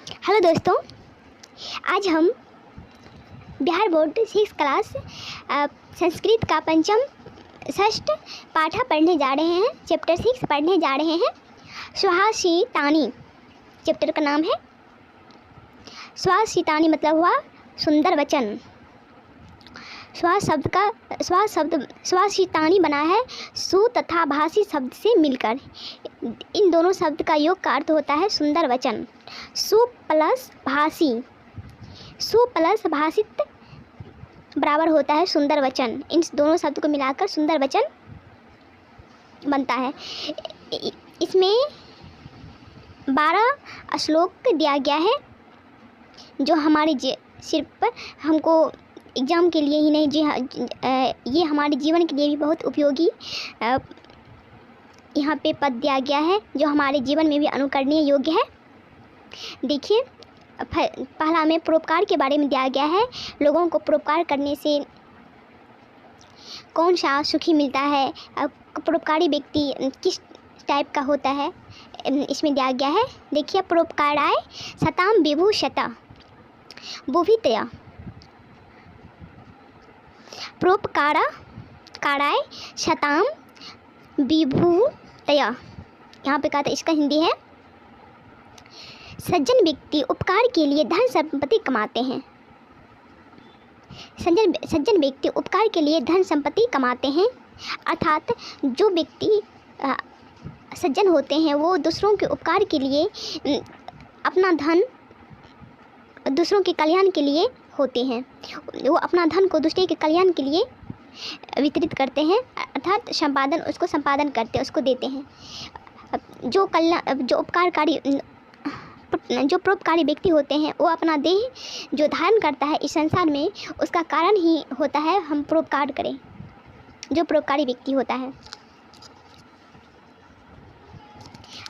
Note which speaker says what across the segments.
Speaker 1: Hello दोस्तों, आज हम बिहार बोर्ड 6 क्लास संस्कृत का पंचम षष्ठ पाठा पढ़ने जा रहे हैं। चैप्टर 6 पढ़ने जा रहे हैं। सुभाषितानी चैप्टर का नाम है। सुभाषितानी मतलब हुआ सुंदर वचन। सुभाषितानी बना है सु तथा भाषी शब्द से मिलकर। इन दोनों शब्द का योग का अर्थ होता है सुंदर वचन। सु प्लस भाषी, सु प्लस भाषित बराबर होता है सुंदर वचन। इन दोनों शब्द को मिलाकर सुंदर वचन बनता है। इसमें 12 श्लोक दिया गया है जो हमारे सिर्फ हमको एग्ज़ाम के लिए ही नहीं, ये हमारे जीवन के लिए भी बहुत उपयोगी यहाँ पे पद दिया गया है जो हमारे जीवन में भी अनुकरणीय योग्य है। देखिए, पहला हमें परोपकार के बारे में दिया गया है। लोगों को परोपकार करने से कौन सा सुखी मिलता है, परोपकारी व्यक्ति किस टाइप का होता है, इसमें दिया गया है। देखिए, परोपकाराय सताम विभूषता बुभितया, परोपकाराय शताम विभूतया। यहाँ पे कहा था, इसका हिंदी है सज्जन व्यक्ति उपकार के लिए धन संपत्ति कमाते हैं। सज्जन व्यक्ति उपकार के लिए धन संपत्ति कमाते हैं, अर्थात जो व्यक्ति सज्जन होते हैं वो दूसरों के उपकार के लिए अपना धन दूसरों के कल्याण के लिए होते हैं। वो अपना धन को दूसरे के कल्याण के लिए वितरित करते हैं, अर्थात उसको संपादन करते हैं, उसको देते हैं। जो परोपकारी व्यक्ति होते हैं वो अपना देह जो धारण करता है इस संसार में, उसका कारण ही होता है हम परोपकार करें, जो परोपकारी व्यक्ति होता है।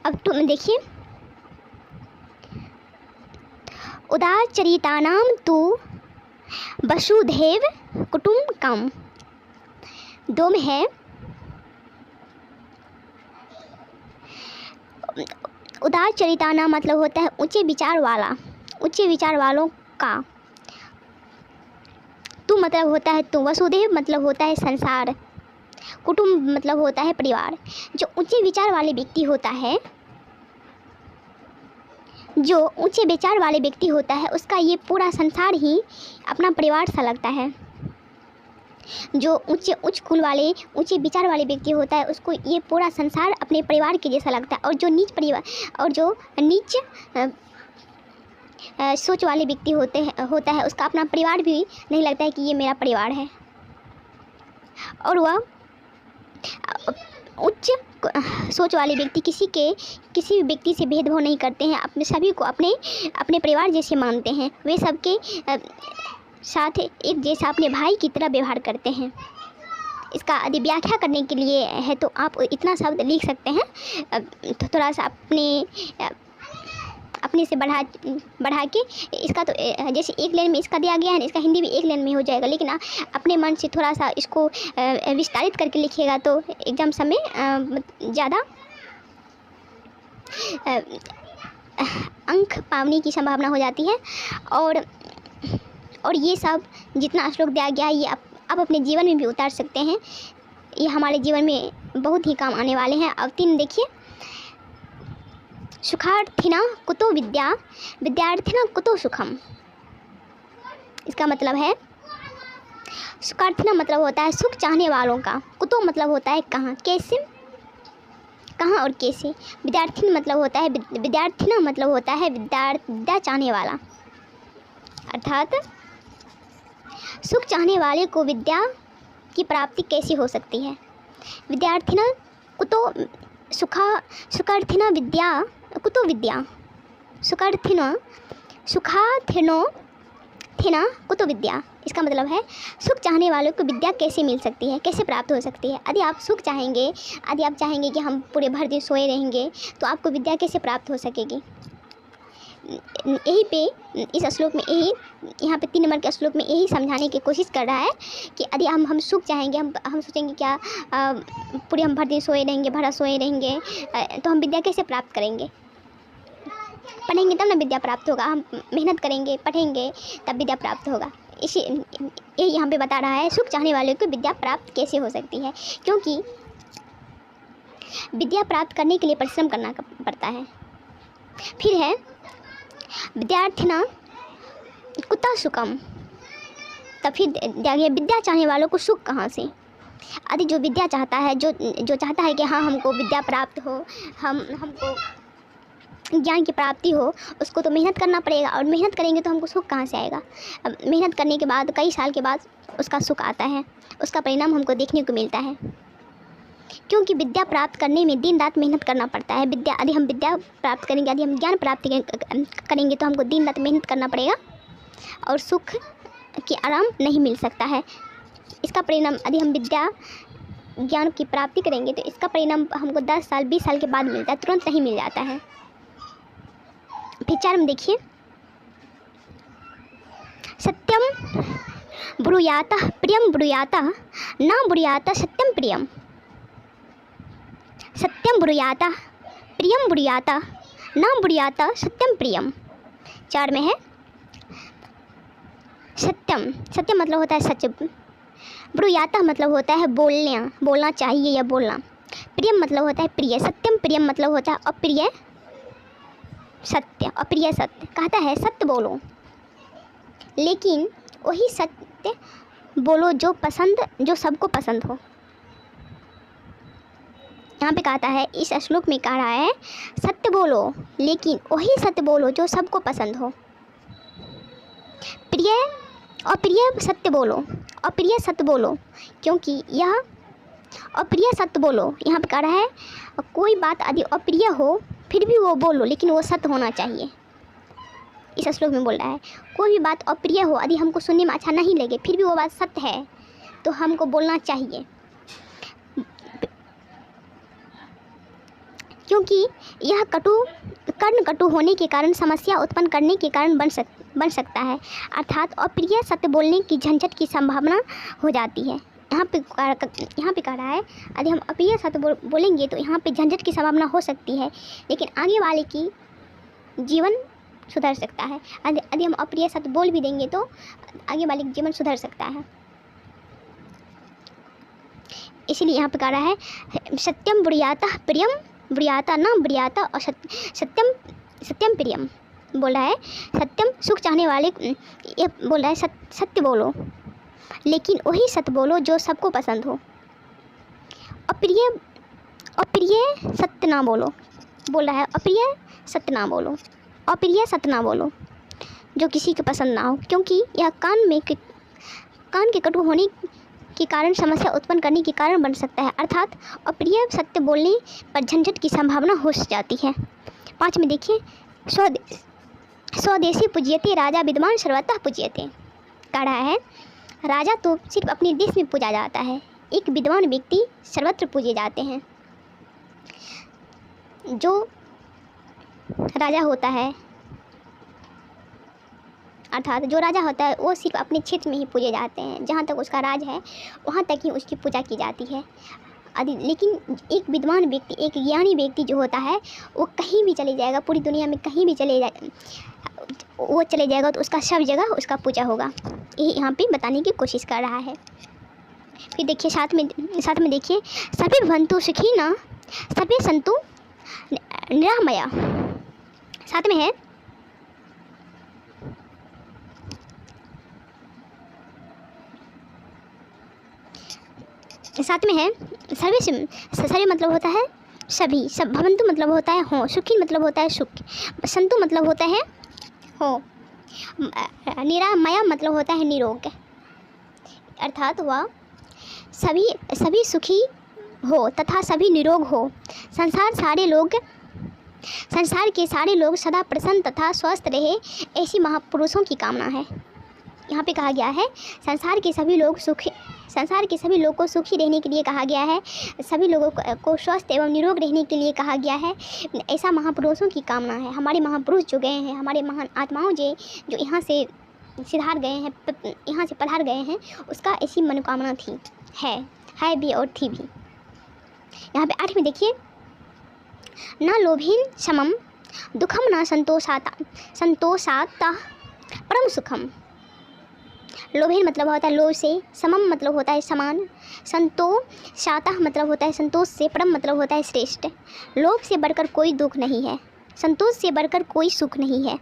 Speaker 1: अब देखिए, उदारचरितानां तु वसुधैव कुटुम्बकम्। दो में है उदारचरिताना मतलब होता है ऊंचे विचार वाला, ऊंचे विचार वालों का। तू मतलब होता है तू, वसुधैव मतलब होता है संसार, कुटुंब मतलब होता है परिवार। जो ऊंचे विचार वाले व्यक्ति होता है, जो ऊंचे विचार वाले व्यक्ति होता है उसका ये पूरा संसार ही अपना परिवार सा लगता है। जो उच्च कुल वाले ऊंचे विचार वाले व्यक्ति होता है उसको ये पूरा संसार अपने परिवार के जैसा लगता है। और जो नीच सोच वाले व्यक्ति होता है उसका अपना परिवार भी नहीं लगता है कि ये मेरा परिवार है। और वह उच्च सोच वाले व्यक्ति किसी भी व्यक्ति से भेदभाव नहीं करते हैं, अपने सभी को अपने परिवार जैसे मानते हैं। वे सबके साथ एक जैसा अपने भाई की तरह व्यवहार करते हैं। इसका यदि व्याख्या करने के लिए है तो आप इतना शब्द लिख सकते हैं, तो थोड़ा सा अपने से बढ़ा के इसका, तो जैसे एक लाइन में इसका दिया गया है, इसका हिंदी भी एक लाइन में हो जाएगा, लेकिन अपने मन से थोड़ा सा इसको विस्तारित करके लिखिएगा तो एग्जाम समय ज़्यादा अंक पाने की संभावना हो जाती है। और ये सब जितना श्लोक दिया गया है ये आप अपने जीवन में भी उतार सकते हैं। ये हमारे जीवन में बहुत ही काम आने वाले हैं। अब 3 देखिए, सुखार्थिना कुतो विद्या विद्यार्थिना कुतो सुखम। इसका मतलब है, सुखार्थिना मतलब होता है सुख चाहने वालों का, कुतो मतलब होता है कहाँ, कैसे, कहाँ और कैसे। विद्यार्थिना मतलब होता है विद्या चाहने वाला, अर्थात सुख चाहने वाले को विद्या की प्राप्ति कैसी हो सकती है। विद्यार्थिना कुतो सुखार्थिना विद्या कुतो विद्या, सुखार्थिना कुतो विद्या। इसका मतलब है सुख चाहने वालों को विद्या कैसे मिल सकती है, कैसे प्राप्त हो सकती है। यदि आप सुख चाहेंगे, यदि आप चाहेंगे कि हम पूरे भर दिन सोए रहेंगे तो आपको विद्या कैसे प्राप्त हो सकेगी। यही पे इस श्लोक में यहाँ पे 3 नंबर के श्लोक में यही समझाने की कोशिश कर रहा है कि यदि हम सुख चाहेंगे, हम सोचेंगे क्या पूरे हम भर दिन सोए रहेंगे, भरा सोए रहेंगे, तो हम विद्या कैसे प्राप्त करेंगे। पढ़ेंगे तब ना विद्या प्राप्त होगा, हम मेहनत करेंगे पढ़ेंगे तब विद्या प्राप्त होगा। इसी ये यहाँ पे बता रहा है सुख चाहने वाले को विद्या प्राप्त कैसे हो सकती है, क्योंकि विद्या प्राप्त करने के लिए परिश्रम करना पड़ता है। फिर है विद्यार्थिना कुतः सुखम, तब फिर दिया गया विद्या चाहने वालों को सुख कहाँ से। आदि जो विद्या चाहता है, जो चाहता है कि हाँ हमको विद्या प्राप्त हो, हमको ज्ञान की प्राप्ति हो, उसको तो मेहनत करना पड़ेगा, और मेहनत करेंगे तो हमको सुख कहाँ से आएगा। अब मेहनत करने के बाद कई साल के बाद उसका सुख आता है, उसका परिणाम हमको देखने को मिलता है। क्योंकि विद्या प्राप्त करने में दिन रात मेहनत करना पड़ता है। यदि हम विद्या प्राप्त करेंगे, यदि हम ज्ञान प्राप्त करेंगे तो हमको दिन रात मेहनत करना पड़ेगा और सुख की आराम नहीं मिल सकता है। इसका परिणाम यदि हम विद्या ज्ञान की प्राप्ति करेंगे तो इसका परिणाम हमको 10 साल 20 साल के बाद मिलता है, तुरंत नहीं मिल जाता है। फिर 4 में देखिए, सत्यम ब्रूयाता प्रियम ब्रूयाता न ब्रूयाता सत्यम प्रियम। सत्यम ब्रूयाता प्रियम ब्रूयाता न ब्रूयाता सत्यम प्रियम। 4 में है सत्यम, सत्यम मतलब होता है सच, ब्रूयाता मतलब होता है बोलना चाहिए या बोलना, प्रियम मतलब होता है प्रिय, सत्यम प्रियम मतलब होता है अप्रिय सत्य, अप्रिय सत्य। कहता है सत्य बोलो लेकिन वही सत्य बोलो जो सबको पसंद हो। यहाँ पे कहता है, इस श्लोक में कह रहा है सत्य बोलो लेकिन वही सत्य बोलो जो सबको पसंद हो। अप्रिय सत्य बोलो, अप्रिय सत्य बोलो, क्योंकि यह अप्रिय सत्य बोलो। यहाँ पे कह रहा है कोई बात यदि अप्रिय हो फिर भी वो बोलो लेकिन वो सत्य होना चाहिए। इस श्लोक में बोल रहा है कोई भी बात अप्रिय हो, यदि हमको सुनने में अच्छा नहीं लगे फिर भी वो बात सत्य है तो हमको बोलना चाहिए, क्योंकि यह कर्ण कटु होने के कारण समस्या उत्पन्न करने के कारण बन सकता है। अर्थात अप्रिय सत्य बोलने की झंझट की संभावना हो जाती है। यहाँ पे कह रहा है यदि हम अप्रिय सत्य बोलेंगे तो यहाँ पे झंझट की संभावना हो सकती है, लेकिन आगे वाले की जीवन सुधर सकता है। यदि हम अप्रिय सत्य बोल भी देंगे तो आगे वाले का जीवन सुधर सकता है। इसीलिए यहाँ पे कह रहा है सत्यम ब्रूयाता प्रियम ब्रूयाता न ब्रूयाता और सत्यम प्रियम बोल रहा है। सत्यम सुख चाहने वाले ये बोल रहा है सत्य बोलो लेकिन वही सत्य बोलो जो सबको पसंद हो। अप्रिय सत्य ना बोलो, बोल रहा है अप्रिय सत्य ना बोलो, अप्रिय सत्य ना बोलो जो किसी को पसंद ना हो, क्योंकि यह कान के कटु होने के कारण समस्या उत्पन्न करने के कारण बन सकता है। अर्थात अप्रिय सत्य बोलने पर झंझट की संभावना हो जाती है। 5 में देखिए, स्वदेशी पूज्यते राजा विद्वान सर्वतः पूज्यते। कह रहा है राजा तो सिर्फ अपने देश में पूजा जाता है, एक विद्वान व्यक्ति सर्वत्र पूजे जाते हैं। जो राजा होता है अर्थात जो राजा होता है वो सिर्फ अपने क्षेत्र में ही पूजे जाते हैं, जहाँ तक उसका राज है वहाँ तक ही उसकी पूजा की जाती है। लेकिन एक विद्वान व्यक्ति, एक ज्ञानी व्यक्ति जो होता है वो कहीं भी चले जाएगा, पूरी दुनिया में कहीं भी वो चले जाएगा तो उसका सब जगह उसका पूजा होगा। यही यहाँ पे बताने की कोशिश कर रहा है। फिर देखिए साथ में देखिए, सभी भवन्तु सुखी न सर्वे सन्तु निरामया। साथ में है सर्वे मतलब होता है सभी, सब भवन्तु मतलब होता है हो, सुखी मतलब होता है सुख, संतु मतलब होता है हो, निरामया मतलब होता है निरोग। अर्थात वह सभी सुखी हो तथा सभी निरोग हो। संसार के सारे लोग सदा प्रसन्न तथा स्वस्थ रहे, ऐसी महापुरुषों की कामना है। यहाँ पे कहा गया है संसार के सभी लोग को सुखी रहने के लिए कहा गया है, सभी लोगों को स्वस्थ एवं निरोग रहने के लिए कहा गया है। ऐसा महापुरुषों की कामना है। हमारे महापुरुष जो गए हैं, हमारे महान आत्माओं जो यहाँ से सिधार गए हैं, यहाँ से पधार गए हैं, उसका ऐसी मनोकामना थी, है भी और थी भी। यहाँ पे 8 में देखिए, न लोभेन समम दुखम न संतोषाता परम सुखम। लोभेन मतलब होता है लोभ से, समम मतलब होता है समान, संतोषाता मतलब होता है संतोष से, परम मतलब होता है श्रेष्ठ। लोभ से बढ़कर कोई दुख नहीं है, संतोष से बढ़कर कोई सुख नहीं है।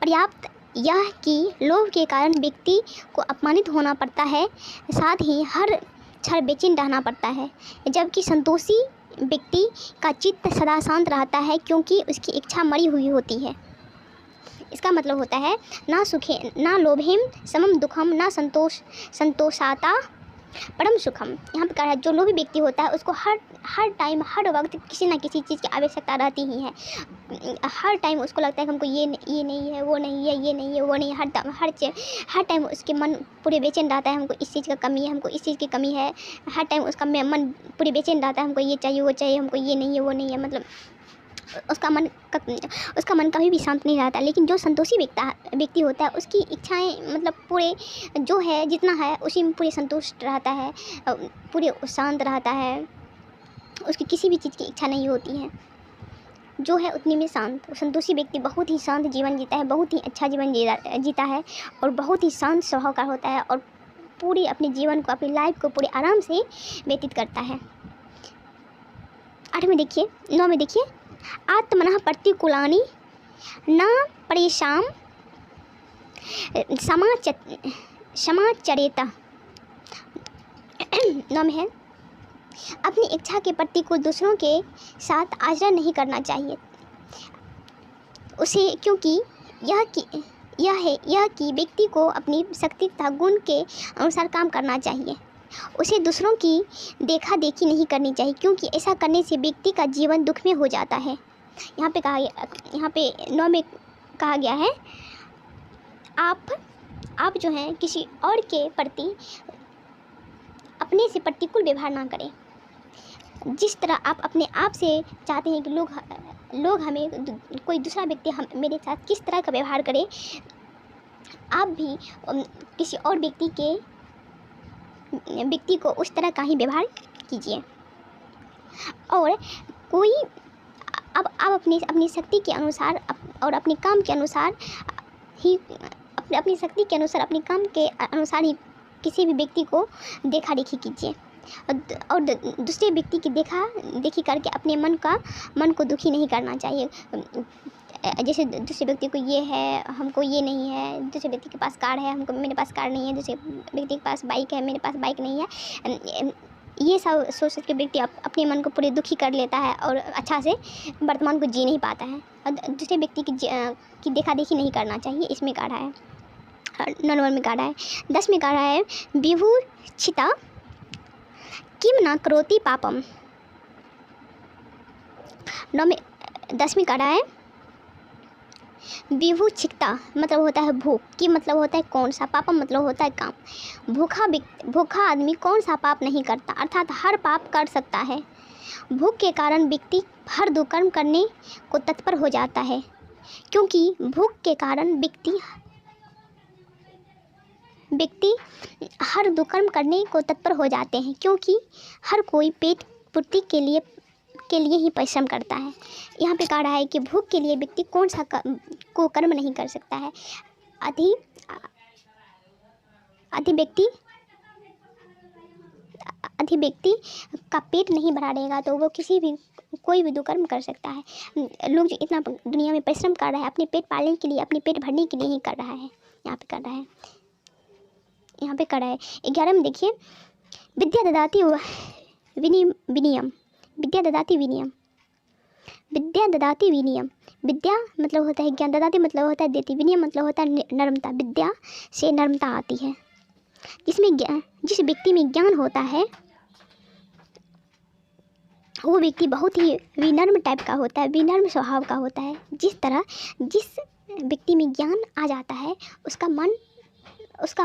Speaker 1: पर्याप्त यह कि लोभ के कारण व्यक्ति को अपमानित होना पड़ता है, साथ ही हर क्षण बेचैन रहना पड़ता है, जबकि संतोषी व्यक्ति का चित्त सदा शांत रहता है क्योंकि उसकी इच्छा मरी हुई होती है। इसका मतलब होता है ना सुखे ना लोभेम समम दुखम ना संतोषाता परम सुखम। यहाँ पे कहा है जो लोभी व्यक्ति होता है उसको हर टाइम हर वक्त किसी ना किसी चीज़ की आवश्यकता रहती ही है। हर टाइम उसको लगता है कि हमको ये नहीं है, वो नहीं है, ये नहीं है, वो नहीं है। हर टाइम उसके मन पूरे बेचैन रहता है, हमको इस चीज़ का कमी है, हमको इस चीज़ की कमी है। हर टाइम उसका मन पूरे बेचैन रहता है, हमको ये चाहिए, वो चाहिए, हमको ये नहीं है, वो नहीं है। मतलब उसका मन कभी भी शांत नहीं रहता। लेकिन जो संतोषी व्यक्ति होता है उसकी इच्छाएं मतलब पूरे जो है जितना है उसी में पूरे संतुष्ट रहता है, पूरे शांत रहता है, उसकी किसी भी चीज़ की इच्छा नहीं होती है, जो है उतनी में शांत। संतोषी व्यक्ति बहुत ही शांत जीवन जीता है, बहुत ही अच्छा जीवन जीता है और बहुत ही शांत स्वभाव का होता है और पूरी अपने जीवन को, अपनी लाइफ को पूरे आराम से व्यतीत करता है। 8 में देखिए, 9 में देखिए, आत्मनः प्रतिकूलानि न परेशान समाचरेता। 9 में है अपनी इच्छा के प्रतिकूल दूसरों के साथ आचरण नहीं करना चाहिए उसे, क्योंकि यह कि व्यक्ति को अपनी शक्ति तथा गुण के अनुसार काम करना चाहिए। उसे दूसरों की देखा देखी नहीं करनी चाहिए क्योंकि ऐसा करने से व्यक्ति का जीवन दुख में हो जाता है। यहाँ पे 9 में कहा गया है आप जो हैं किसी और के प्रति अपने से प्रतिकूल व्यवहार ना करें। जिस तरह आप अपने आप से चाहते हैं कि लोग हमें, कोई दूसरा व्यक्ति मेरे साथ किस तरह का व्यवहार करे, आप भी किसी और व्यक्ति को उस तरह का ही व्यवहार कीजिए। और कोई अब अपनी शक्ति के अनुसार और अपने काम के अनुसार ही, अपनी शक्ति के अनुसार अपने काम के अनुसार ही किसी भी व्यक्ति को देखा देखी कीजिए और दूसरे व्यक्ति की देखा देखी करके अपने मन को दुखी नहीं करना चाहिए। जैसे दूसरे व्यक्ति को ये है, हमको ये नहीं है, दूसरे व्यक्ति के पास कार है, मेरे पास कार नहीं है, दूसरे व्यक्ति के पास बाइक है, मेरे पास बाइक नहीं है। ये सब सोच के व्यक्ति अपने मन को पूरे दुखी कर लेता है और अच्छा से वर्तमान को जी नहीं पाता है और दूसरे व्यक्ति की देखा देखी नहीं करना चाहिए। इसमें कहा है 9 नंबर में कहा है। 10 में कहा है विभूषिता किम न करोति पापम। 10 में कहा है विभूषिता मतलब होता है भूख, की मतलब होता है कौन सा, पापम मतलब होता है काम। भूखा आदमी कौन सा पाप नहीं करता, अर्थात हर पाप कर सकता है। भूख के कारण व्यक्ति हर दुष्कर्म करने को तत्पर हो जाता है क्योंकि भूख के कारण व्यक्ति हर दुष्कर्म करने को तत्पर हो जाते हैं क्योंकि हर कोई पेट पूर्ति के लिए ही परिश्रम करता है। यहाँ पे कहा रहा है कि भूख के लिए व्यक्ति कौन सा को कर्म नहीं कर सकता है। आदि व्यक्ति का पेट नहीं भरा रहेगा तो वो कोई भी दुष्कर्म कर सकता है। लोग जो इतना दुनिया में परिश्रम कर रहा है अपने पेट पालने के लिए, अपने पेट भरने के लिए ही कर रहा है। यहाँ पे कर रहा है 11 में देखिए, विद्या ददाति विनियम। विद्या ददाति विनियम। विद्या मतलब होता है ज्ञान, ददाति मतलब होता है देती, विनियम मतलब होता है नर्मता। विद्या से नर्मता आती है। जिस व्यक्ति में ज्ञान होता है वो व्यक्ति बहुत ही विनम्र टाइप का होता है, विनम्र स्वभाव का होता है। जिस व्यक्ति में ज्ञान आ जाता है उसका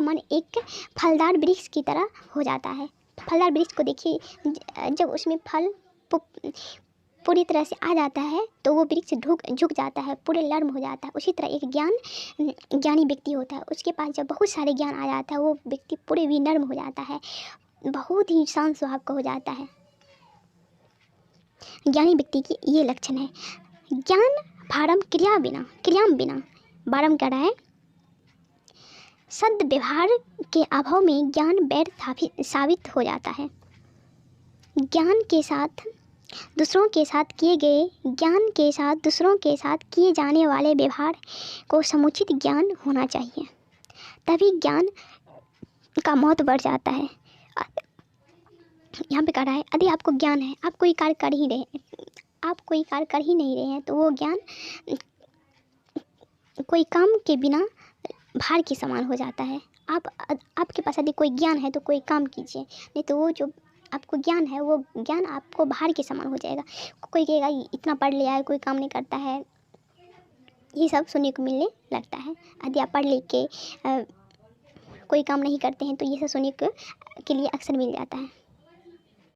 Speaker 1: मन एक फलदार वृक्ष की तरह हो जाता है। फलदार वृक्ष को देखिए, जब उसमें फल पूरी तरह से आ जाता है तो वो वृक्ष झुक जाता है, पूरे नर्म हो जाता है। उसी तरह एक ज्ञानी व्यक्ति होता है, उसके पास जब बहुत सारे ज्ञान आ जाता है वो व्यक्ति पूरे विनम्र हो जाता है, बहुत ही शांत स्वभाव का हो जाता है। ज्ञानी व्यक्ति की ये लक्षण है। ज्ञान भारम क्रिया बिना, क्रियाम बिना। भारम कह रहा है सद्व्यवहार के अभाव में ज्ञान व्यर्थ साबित हो जाता है। ज्ञान के साथ दूसरों के साथ किए गए ज्ञान के साथ दूसरों के साथ किए जाने वाले व्यवहार को समुचित ज्ञान होना चाहिए, तभी ज्ञान का महत्व बढ़ जाता है। यहाँ पे कह रहा है यदि आपको ज्ञान है, आप कोई कार्य कर ही रहे, आप कोई कार्य कर ही नहीं रहे हैं, तो वो ज्ञान कोई काम के बिना भार के समान हो जाता है। आपके पास यदि कोई ज्ञान है तो कोई काम कीजिए, नहीं तो वो जो आपको ज्ञान है वो ज्ञान आपको भार के समान हो जाएगा। कोई कहेगा इतना पढ़ लिया है, कोई काम नहीं करता है, ये सब सुनने को मिलने लगता है। यदि आप पढ़ लिख के कोई काम नहीं करते हैं तो ये सब सुनने के लिए अक्सर मिल जाता है।